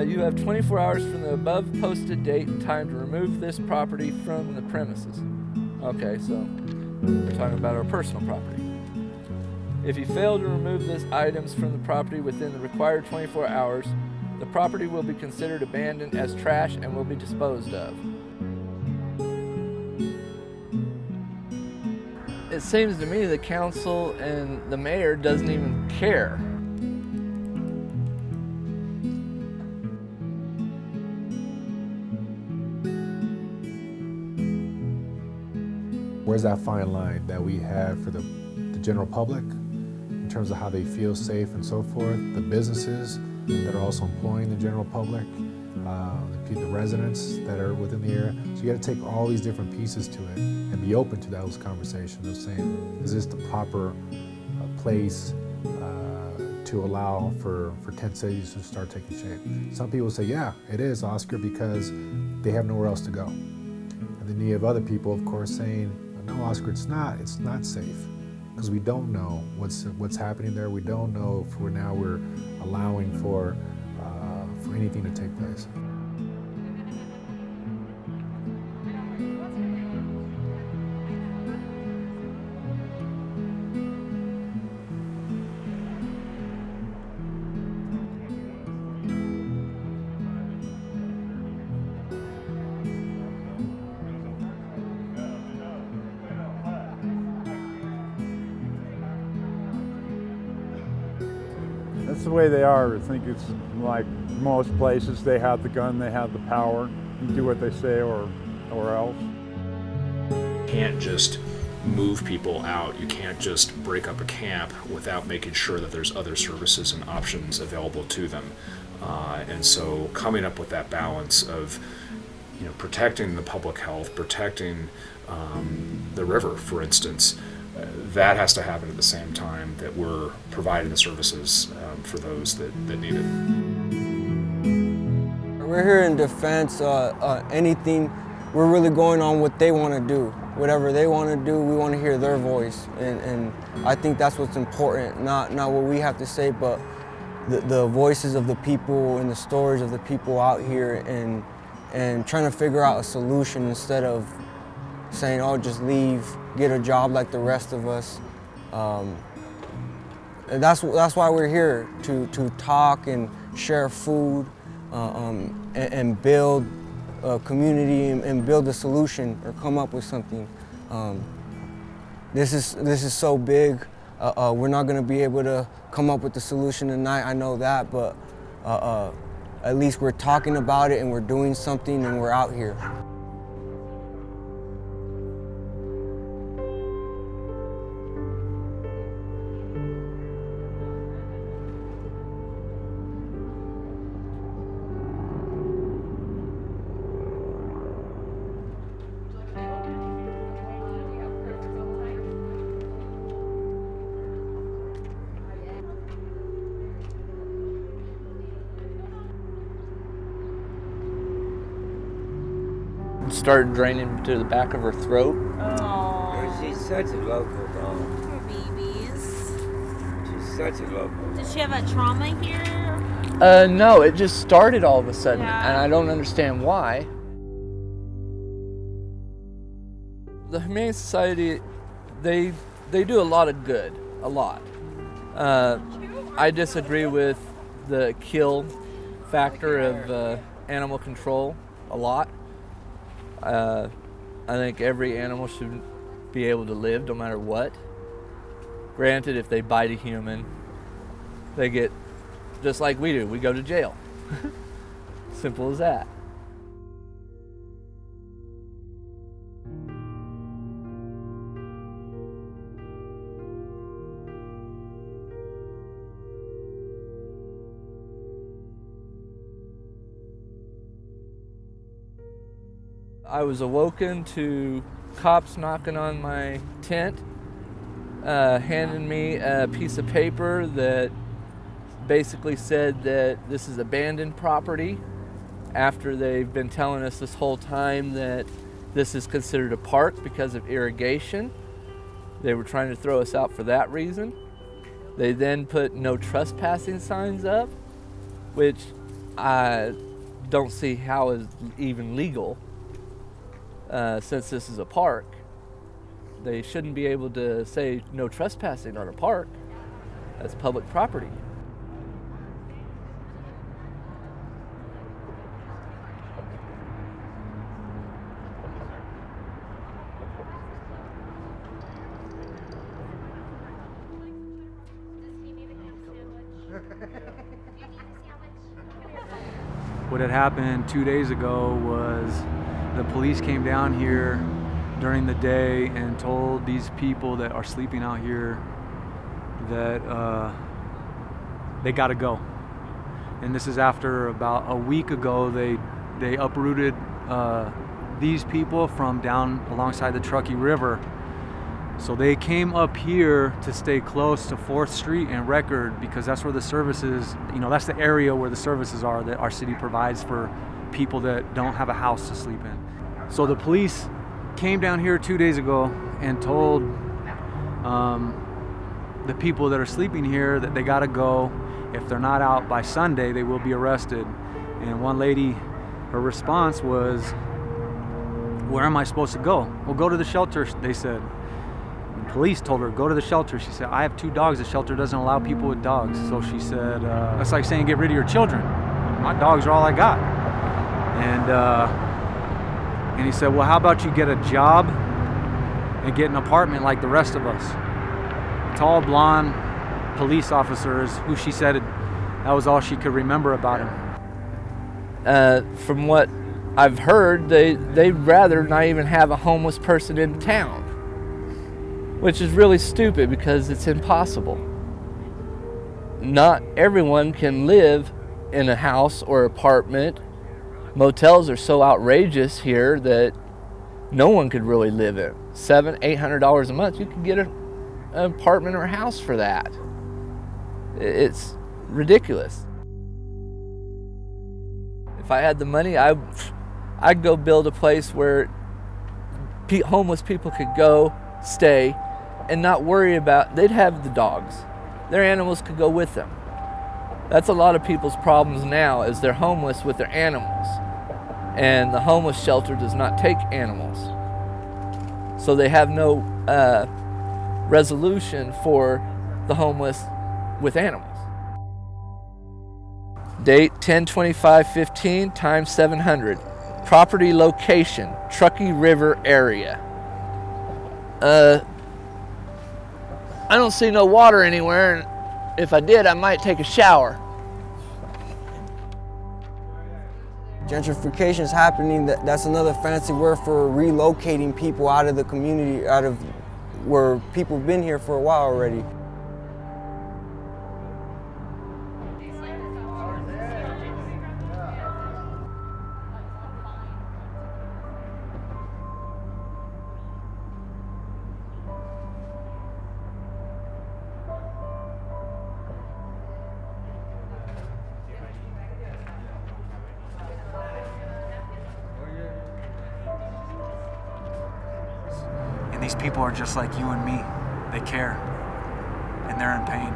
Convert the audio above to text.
You have 24 hours from the above posted date and time to remove this property from the premises. Okay, so we're talking about our personal property. If you fail to remove these items from the property within the required 24 hours, the property will be considered abandoned as trash and will be disposed of. It seems to me the council and the mayor doesn't even care. Where's that fine line that we have for the general public in terms of how they feel safe and so forth, the businesses that are also employing the general public, the residents that are within the area. So you got to take all these different pieces to it and be open to those conversations of saying, is this the proper place to allow for tent cities to start taking shape? Some people say, yeah, it is, Oscar, because they have nowhere else to go. And then you have other people, of course, saying, no, Oscar, it's not safe, because we don't know what's happening there. We don't know if we're allowing for anything to take place. That's the way they are. I think it's like most places, they have the gun, they have the power. You do what they say or else. You can't just move people out. You can't just break up a camp without making sure that there's other services and options available to them. And so coming up with that balance of protecting the public health, protecting the river, for instance, that has to happen at the same time that we're providing the services for those that need it. We're here in defense. Anything, we're really going on what they want to do. Whatever they want to do, we want to hear their voice. And I think that's what's important, not what we have to say, but the voices of the people and the stories of the people out here, and trying to figure out a solution instead of saying, oh, just leave, get a job like the rest of us. And that's why we're here, to talk and share food and build a community and build a solution or come up with something. This is so big. We're not going to be able to come up with the solution tonight, I know that, but at least we're talking about it and we're doing something and we're out here. Started draining to the back of her throat. Oh, she's such a local dog. Poor babies. She's such a local. Did she have a trauma here? No, it just started all of a sudden, Yeah. and I don't understand why. The Humane Society, they do a lot of good, a lot. I disagree with the kill factor of animal control a lot. I think every animal should be able to live no matter what. Granted, if they bite a human, they get, just like we do, we go to jail. Simple as that. I was awoken to cops knocking on my tent, handing me a piece of paper that basically said that this is abandoned property, after they've been telling us this whole time that this is considered a park because of irrigation. They were trying to throw us out for that reason. They then put no trespassing signs up, which I don't see how it's even legal since this is a park. They shouldn't be able to say no trespassing on a park. That's public property. What had happened 2 days ago was the police came down here during the day and told these people that are sleeping out here that they gotta go. And this is after about a week ago they uprooted these people from down alongside the Truckee River. So they came up here to stay close to 4th Street and Record because that's where the services, that's the area where the services are that our city provides for people that don't have a house to sleep in. So the police came down here 2 days ago and told the people that are sleeping here that they gotta go. If they're not out by Sunday, they will be arrested. And one lady, her response was, "Where am I supposed to go?" "Well, go to the shelter," they said. And police told her, "Go to the shelter." She said, "I have 2 dogs. The shelter doesn't allow people with dogs." So she said, "That's like saying get rid of your children. My dogs are all I got." And he said, "Well, how about you get a job and get an apartment like the rest of us?" Tall, blonde police officers who she said that was all she could remember about him. From what I've heard, they'd rather not even have a homeless person in town, which is really stupid because it's impossible. Not everyone can live in a house or apartment. Motels are so outrageous here that no one could really live in. $700-800 a month, you could get an apartment or a house for that. It's ridiculous. If I had the money, I'd go build a place where homeless people could go, stay, and not worry about, they'd have the dogs. Their animals could go with them. That's a lot of people's problems now, is they're homeless with their animals. And the homeless shelter does not take animals. So they have no resolution for the homeless with animals. Date 10/25/15, time 700. Property location, Truckee River area. I don't see no water anywhere, and if I did, I might take a shower. Gentrification is happening. That's another fancy word for relocating people out of the community, out of where people have been here for a while already. And these people are just like you and me. They care, and they're in pain.